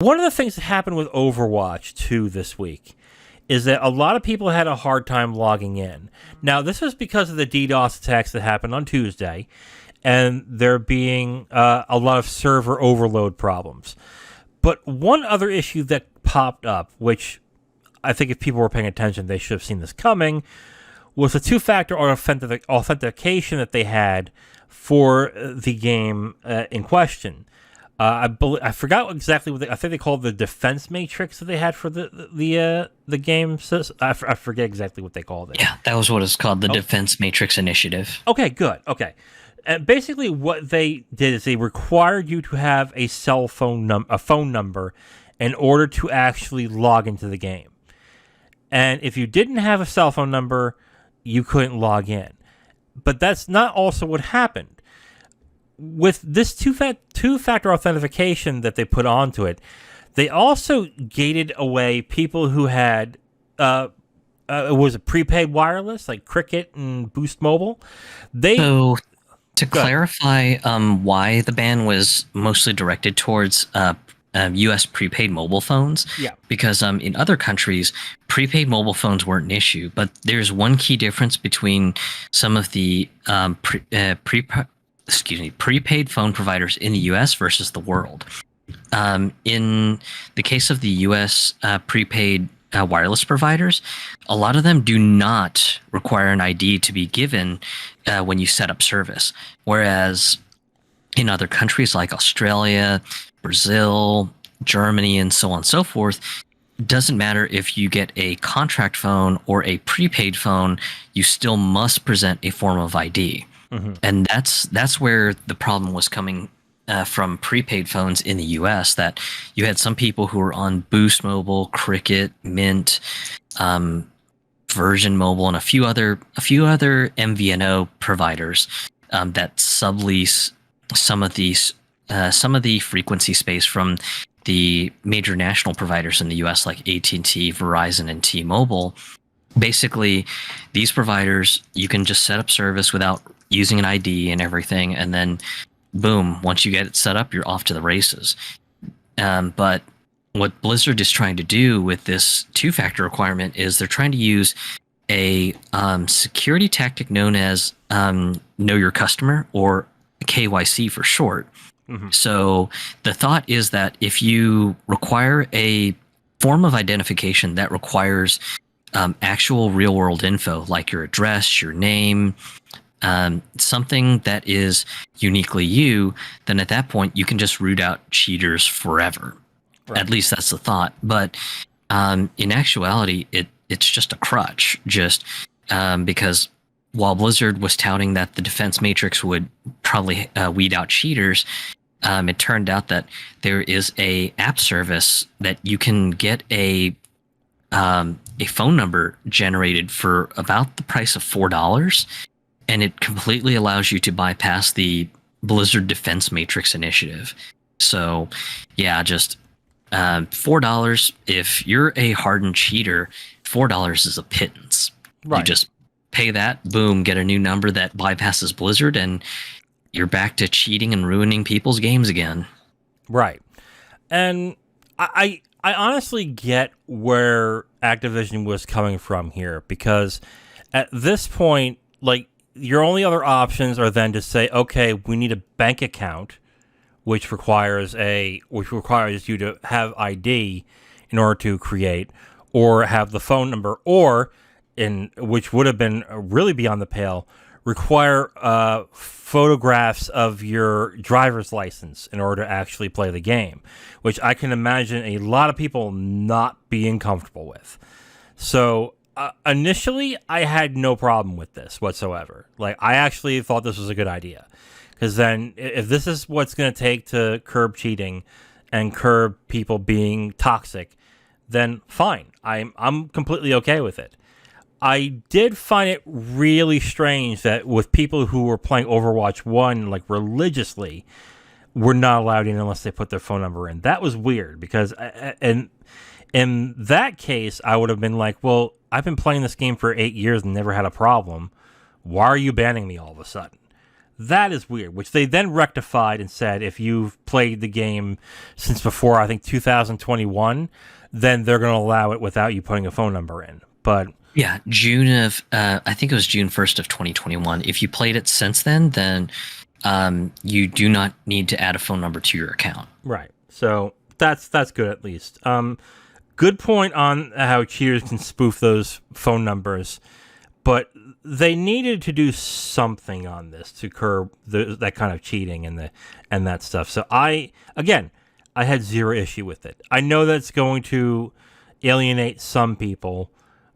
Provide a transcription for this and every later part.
one of the things that happened with Overwatch 2 this week is that a lot of people had a hard time logging in. Now, this was because of the DDoS attacks that happened on Tuesday, and there being a lot of server overload problems. But one other issue that popped up, which I think if people were paying attention, they should have seen this coming, was the two-factor authentication that they had for the game in question. I forgot exactly what I think they called the defense matrix that they had for the game. I forget exactly what they called it. Yeah, that was what it's called, the Defense Matrix Initiative. Okay, good. Okay. And basically what they did is they required you to have a phone number in order to actually log into the game. And if you didn't have a cell phone number, you couldn't log in. But that's not also what happened. With this two-factor authentication that they put onto it, they also gated away people who had it was a prepaid wireless like Cricket and Boost Mobile. So to clarify why the ban was mostly directed towards U.S. prepaid mobile phones, because in other countries, prepaid mobile phones weren't an issue. But there's one key difference between some of the prepaid phone providers in the U.S. versus the world. In the case of the U.S. Prepaid wireless providers, a lot of them do not require an ID to be given when you set up service. Whereas in other countries like Australia, Brazil, Germany, and so on and so forth, it doesn't matter if you get a contract phone or a prepaid phone, you still must present a form of ID. Mm-hmm. And that's where the problem was coming from prepaid phones in the U.S. That you had some people who were on Boost Mobile, Cricket, Mint, Virgin Mobile, and a few other MVNO providers that sublease some of the frequency space from the major national providers in the U.S. like AT&T, Verizon, and T-Mobile. Basically, these providers, you can just set up service without using an ID and everything, and then boom, once you get it set up, you're off to the races. But what Blizzard is trying to do with this two-factor requirement is they're trying to use a security tactic known as Know Your Customer, or KYC for short. Mm-hmm. So the thought is that if you require a form of identification that requires actual real-world info, like your address, your name, something that is uniquely you, then at that point you can just root out cheaters forever. Right. At least that's the thought. But in actuality, it's just a crutch. Because while Blizzard was touting that the defense matrix would probably weed out cheaters, it turned out that there is a app service that you can get a phone number generated for about the price of $4. And it completely allows you to bypass the Blizzard Defense Matrix initiative. So, yeah, just $4. If you're a hardened cheater, $4 is a pittance. Right. You just pay that, boom, get a new number that bypasses Blizzard, and you're back to cheating and ruining people's games again. Right. And I honestly get where Activision was coming from here, because at this point, like, your only other options are then to say, okay, we need a bank account, which requires you to have ID in order to create, or have the phone number, or which would have been really beyond the pale, require photographs of your driver's license in order to actually play the game, which I can imagine a lot of people not being comfortable with. So initially, I had no problem with this whatsoever. Like, I actually thought this was a good idea, because then if this is what's going to take to curb cheating and curb people being toxic, then fine. I'm completely okay with it. I did find it really strange that with people who were playing Overwatch 1 like religiously, were not allowed in unless they put their phone number in. That was weird, because in that case, I would have been like, well, I've been playing this game for 8 years and never had a problem. Why are you banning me all of a sudden? That is weird, which they then rectified and said if you've played the game since before, I think, 2021, then they're going to allow it without you putting a phone number in. But Yeah, I think it was June 1st of 2021. If you played it since then you do not need to add a phone number to your account. right. So that's good at least. Good point on how cheaters can spoof those phone numbers, but they needed to do something on this to curb that kind of cheating and that stuff. So I had zero issue with it. I know that's going to alienate some people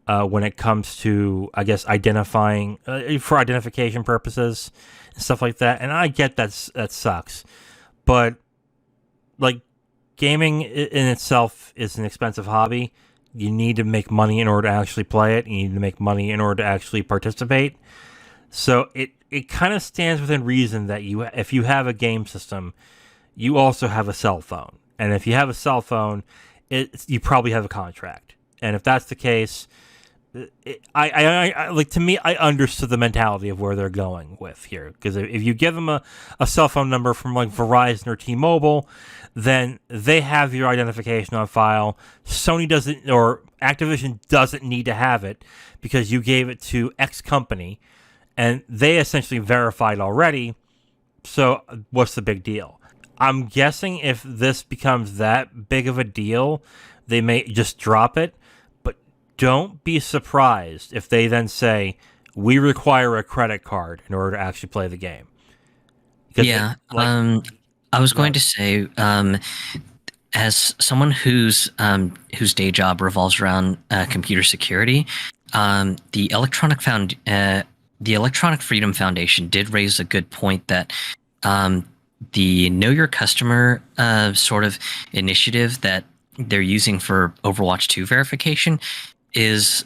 when it comes to, I guess, identifying for identification purposes and stuff like that. And I get that sucks, but like, gaming in itself is an expensive hobby. You need to make money in order to actually play it. You need to make money in order to actually participate. So it kind of stands within reason that if you have a game system, you also have a cell phone. And if you have a cell phone, you probably have a contract. And if that's the case, I like, to me, I understood the mentality of where they're going with here. Because if you give them a cell phone number from like Verizon or T-Mobile, then they have your identification on file. Sony doesn't, or Activision doesn't need to have it because you gave it to X company and they essentially verified already. So what's the big deal? I'm guessing if this becomes that big of a deal, they may just drop it. But don't be surprised if they then say, we require a credit card in order to actually play the game. Yeah. I was going to say, as someone whose day job revolves around computer security, the Electronic Freedom Foundation did raise a good point that the Know Your Customer sort of initiative that they're using for Overwatch 2 verification is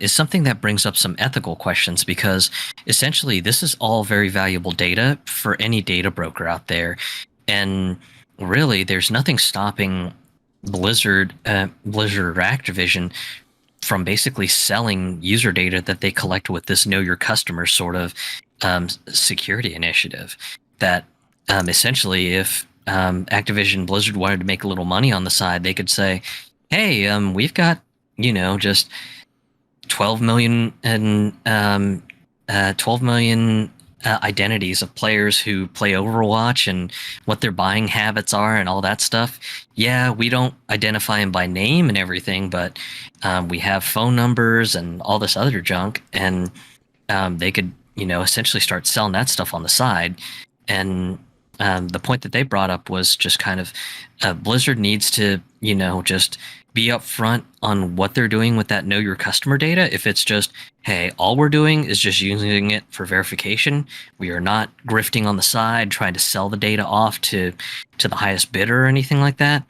something that brings up some ethical questions, because essentially this is all very valuable data for any data broker out there. And really, there's nothing stopping Blizzard or Activision from basically selling user data that they collect with this Know Your Customer sort of security initiative. That essentially, if Activision Blizzard wanted to make a little money on the side, they could say, "Hey, we've got just 12 million and 12 million." Identities of players who play Overwatch and what their buying habits are and all that stuff. Yeah, we don't identify them by name and everything, but we have phone numbers and all this other junk, and they could, essentially start selling that stuff on the side. And the point that they brought up was just kind of Blizzard needs to, just be upfront on what they're doing with that Know Your Customer data. If it's just, hey, all we're doing is just using it for verification, we are not grifting on the side, trying to sell the data off to the highest bidder or anything like that,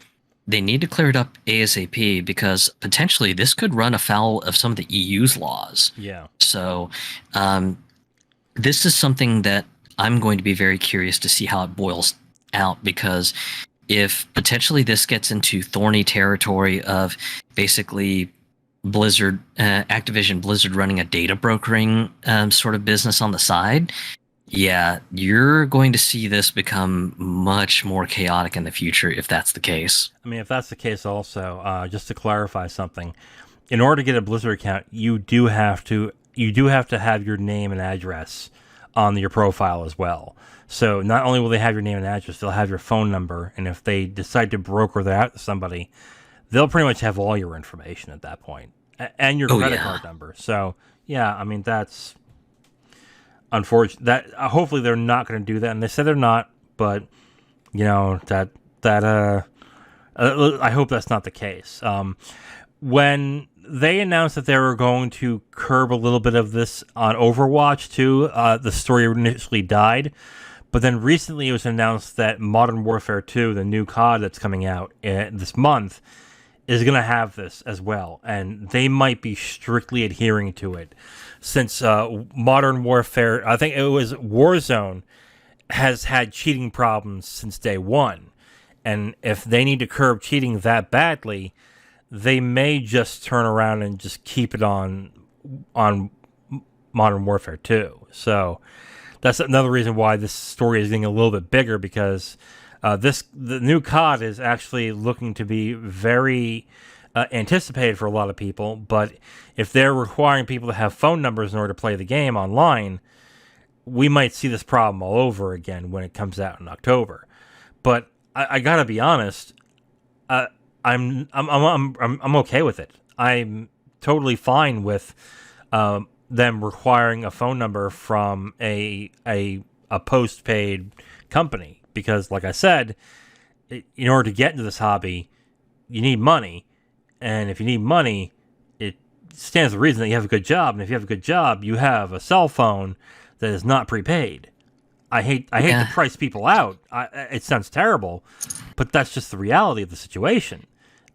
they need to clear it up ASAP, because potentially this could run afoul of some of the EU's laws. Yeah. So this is something that I'm going to be very curious to see how it boils out, because if potentially this gets into thorny territory of basically Activision Blizzard running a data brokering sort of business on the side, yeah, you're going to see this become much more chaotic in the future if that's the case. I mean, if that's the case also, just to clarify something, in order to get a Blizzard account, you do have to have your name and address on your profile as well. So not only will they have your name and address, they'll have your phone number, and if they decide to broker that out to somebody, they'll pretty much have all your information at that point, and your credit card number. So yeah, I mean, that's unfortunate. That hopefully they're not going to do that, and they said they're not, but I hope that's not the case. When they announced that they were going to curb a little bit of this on Overwatch 2, the story initially died. But then recently it was announced that Modern Warfare 2, the new COD that's coming out this month, is going to have this as well. And they might be strictly adhering to it. Since Modern Warfare, I think it was Warzone, has had cheating problems since day one. And if they need to curb cheating that badly, they may just turn around and just keep it on Modern Warfare 2. So that's another reason why this story is getting a little bit bigger, because the new COD is actually looking to be very anticipated for a lot of people. But if they're requiring people to have phone numbers in order to play the game online, we might see this problem all over again when it comes out in October. But I gotta be honest, I'm okay with it. I'm totally fine with them requiring a phone number from a postpaid company, because, like I said, in order to get into this hobby, you need money, and if you need money, it stands to reason that you have a good job, and if you have a good job, you have a cell phone that is not prepaid. I hate to price people out. It sounds terrible, but that's just the reality of the situation.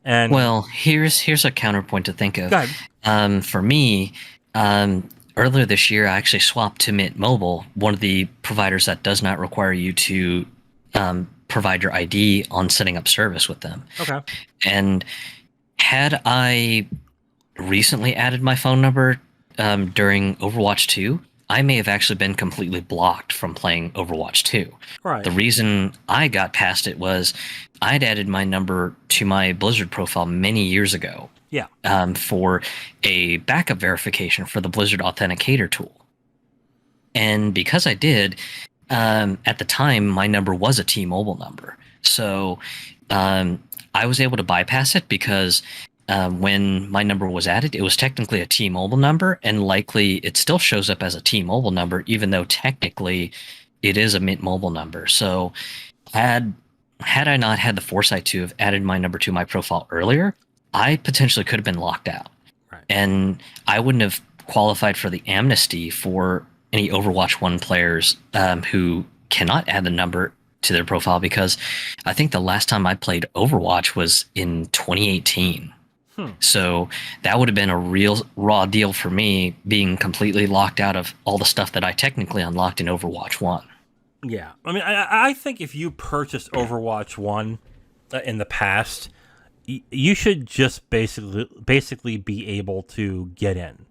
And well, here's a counterpoint to think of. Go ahead. For me, earlier this year, I actually swapped to Mint Mobile, one of the providers that does not require you to provide your ID on setting up service with them. Okay. And had I recently added my phone number during Overwatch 2, I may have actually been completely blocked from playing Overwatch 2. Right. The reason I got past it was I'd added my number to my Blizzard profile many years ago. Yeah. For a backup verification for the Blizzard Authenticator tool. And because I did, at the time, my number was a T-Mobile number. So I was able to bypass it because when my number was added, it was technically a T-Mobile number, and likely it still shows up as a T-Mobile number, even though technically it is a Mint Mobile number. So had I not had the foresight to have added my number to my profile earlier, I potentially could have been locked out. Right. And I wouldn't have qualified for the amnesty for any Overwatch 1 players who cannot add the number to their profile, because I think the last time I played Overwatch was in 2018. So that would have been a real raw deal for me, being completely locked out of all the stuff that I technically unlocked in Overwatch 1. Yeah. I mean, I think if you purchased Overwatch 1 in the past, you should just basically be able to get in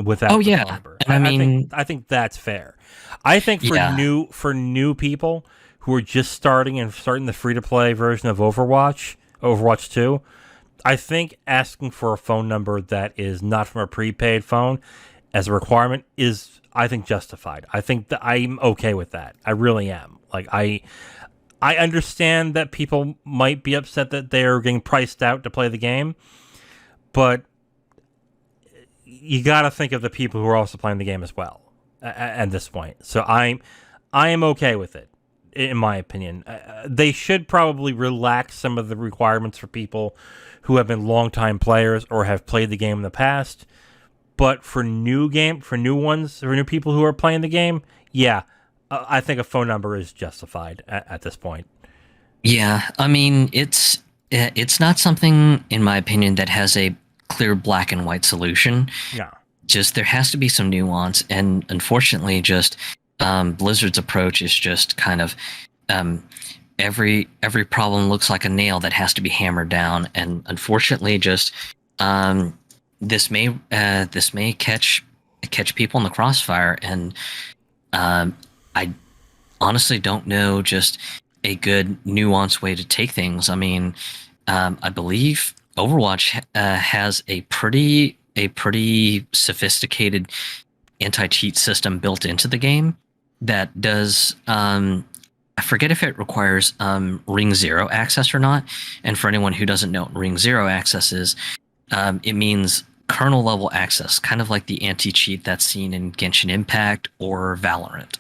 without the number. I think that's fair. I think for new people who are just starting the free-to-play version of Overwatch 2, I think asking for a phone number that is not from a prepaid phone as a requirement is, I think, justified. I think that I'm okay with that. I really am. Like, I understand that people might be upset that they're getting priced out to play the game, but you got to think of the people who are also playing the game as well at this point. So I am okay with it, in my opinion. They should probably relax some of the requirements for people who have been longtime players or have played the game in the past. But for new people who are playing the game, yeah, I think a phone number is justified at this point. Yeah, I mean, it's not something, in my opinion, that has a clear black and white solution. Yeah. Just there has to be some nuance, and unfortunately, just Blizzard's approach is just kind of every problem looks like a nail that has to be hammered down, and unfortunately, just this may catch people in the crossfire, and I honestly don't know just a good nuanced way to take things. I mean, I believe Overwatch has a pretty sophisticated anti-cheat system built into the game that does. I forget if it requires Ring 0 access or not. And for anyone who doesn't know what Ring 0 access is, it means kernel level access, kind of like the anti-cheat that's seen in Genshin Impact or Valorant.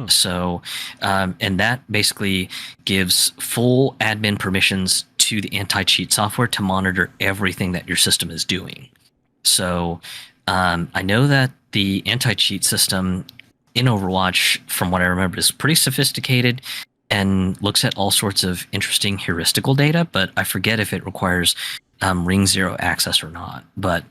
So, and that basically gives full admin permissions to the anti-cheat software to monitor everything that your system is doing. So, I know that the anti-cheat system in Overwatch, from what I remember, is pretty sophisticated and looks at all sorts of interesting heuristical data, but I forget if it requires Ring 0 access or not. But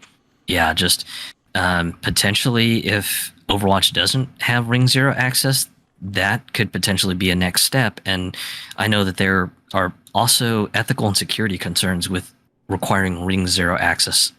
yeah, just potentially if Overwatch doesn't have Ring 0 access, that could potentially be a next step. And I know that there are also ethical and security concerns with requiring Ring 0 access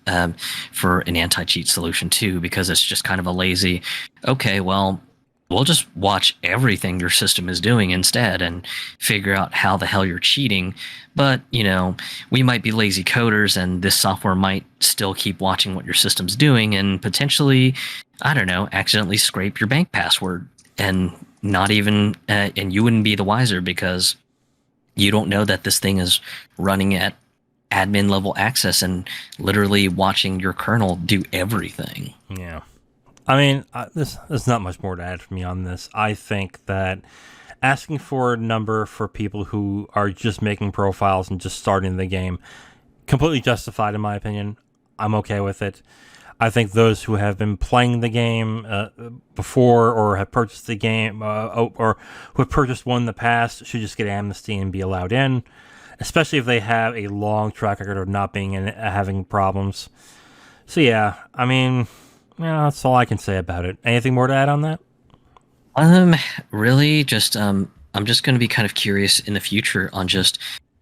for an anti-cheat solution too, because it's just kind of a lazy, okay, well, we'll just watch everything your system is doing instead and figure out how the hell you're cheating. But, we might be lazy coders and this software might still keep watching what your system's doing and potentially, I don't know, accidentally scrape your bank password and not even, and you wouldn't be the wiser because you don't know that this thing is running at admin level access and literally watching your kernel do everything. Yeah. I mean, there's not much more to add from me on this. I think that asking for a number for people who are just making profiles and just starting the game, completely justified in my opinion. I'm okay with it. I think those who have been playing the game before or have purchased the game or who have purchased one in the past should just get amnesty and be allowed in, especially if they have a long track record of not being in having problems. So yeah, I mean, that's all I can say about it. Anything more to add on that? Really, just I'm just going to be kind of curious in the future on just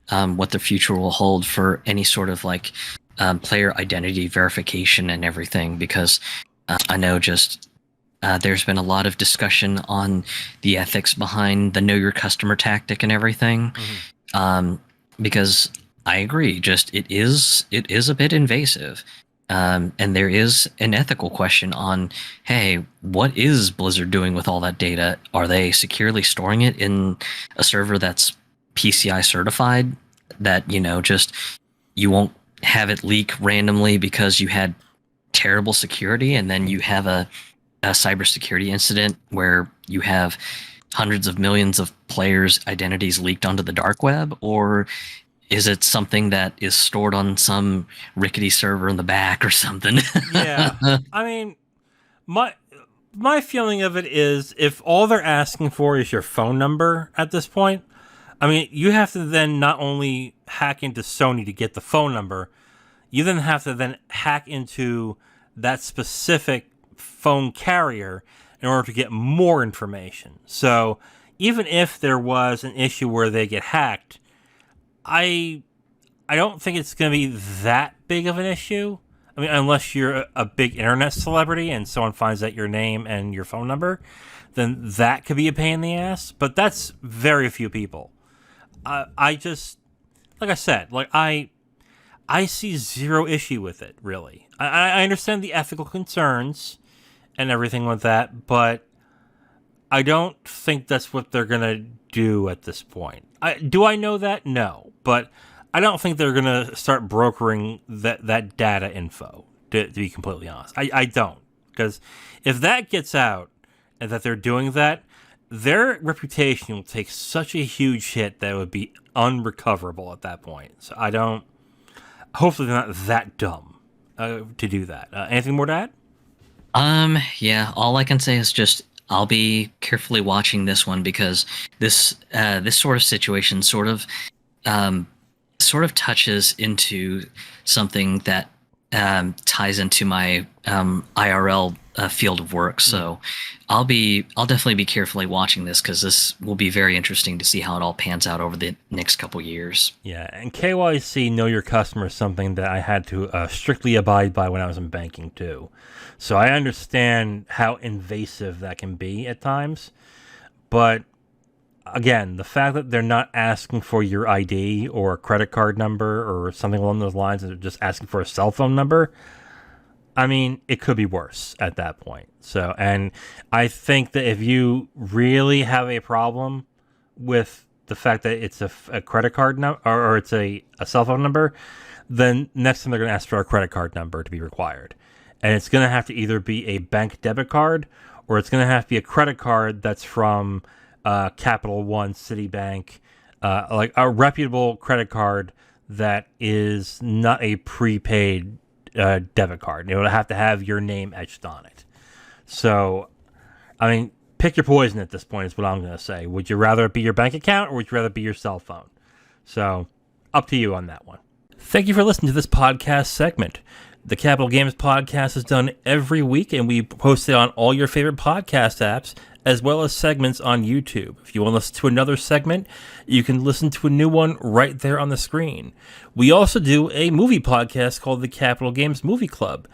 what the future will hold for any sort of like player identity verification and everything, because I know just there's been a lot of discussion on the ethics behind the know your customer tactic and everything. Mm-hmm. Because I agree, just it is a bit invasive. And there is an ethical question on, hey, what is Blizzard doing with all that data? Are they securely storing it in a server that's PCI certified that, just you won't have it leak randomly because you had terrible security and then you have a cybersecurity incident where you have hundreds of millions of players' identities leaked onto the dark web? Or is it something that is stored on some rickety server in the back or something? Yeah. I mean, my feeling of it is if all they're asking for is your phone number at this point, I mean, you have to then not only hack into Sony to get the phone number, you then have to then hack into that specific phone carrier in order to get more information. So even if there was an issue where they get hacked, I don't think it's going to be that big of an issue. I mean, unless you're a big internet celebrity and someone finds out your name and your phone number, then that could be a pain in the ass. But that's very few people. I just, like I said, I see zero issue with it, really. I understand the ethical concerns and everything with that, but I don't think that's what they're going to do at this point. Do I know that? No. But I don't think they're going to start brokering that data info, to be completely honest. I don't. Because if that gets out and that they're doing that, their reputation will take such a huge hit that it would be unrecoverable at that point. So I don't... Hopefully they're not that dumb to do that. Anything more to add? Yeah, all I can say is just I'll be carefully watching this one because this sort of situation sort of touches into something that ties into my IRL field of work. So I'll definitely be carefully watching this because this will be very interesting to see how it all pans out over the next couple years. Yeah, and KYC, know your customer, is something that I had to strictly abide by when I was in banking too. So I understand how invasive that can be at times. But again, the fact that they're not asking for your ID or a credit card number or something along those lines, and they're just asking for a cell phone number, I mean, it could be worse at that point. So, and I think that if you really have a problem with the fact that it's a credit card number or it's a cell phone number, then next time they're going to ask for a credit card number to be required. And it's going to have to either be a bank debit card or it's going to have to be a credit card that's from Capital One, Citibank, like a reputable credit card that is not a prepaid debit card. It would have to have your name etched on it. So, I mean, pick your poison at this point is what I'm going to say. Would you rather it be your bank account or would you rather it be your cell phone? So, up to you on that one. Thank you for listening to this podcast segment. The Capital Games podcast is done every week, and we post it on all your favorite podcast apps, as well as segments on YouTube. If you want to listen to another segment, you can listen to a new one right there on the screen. We also do a movie podcast called the Capital Games Movie Club.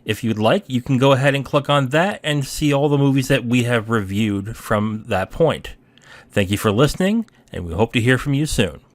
If you'd like, you can go ahead and click on that and see all the movies that we have reviewed from that point. Thank you for listening, and we hope to hear from you soon.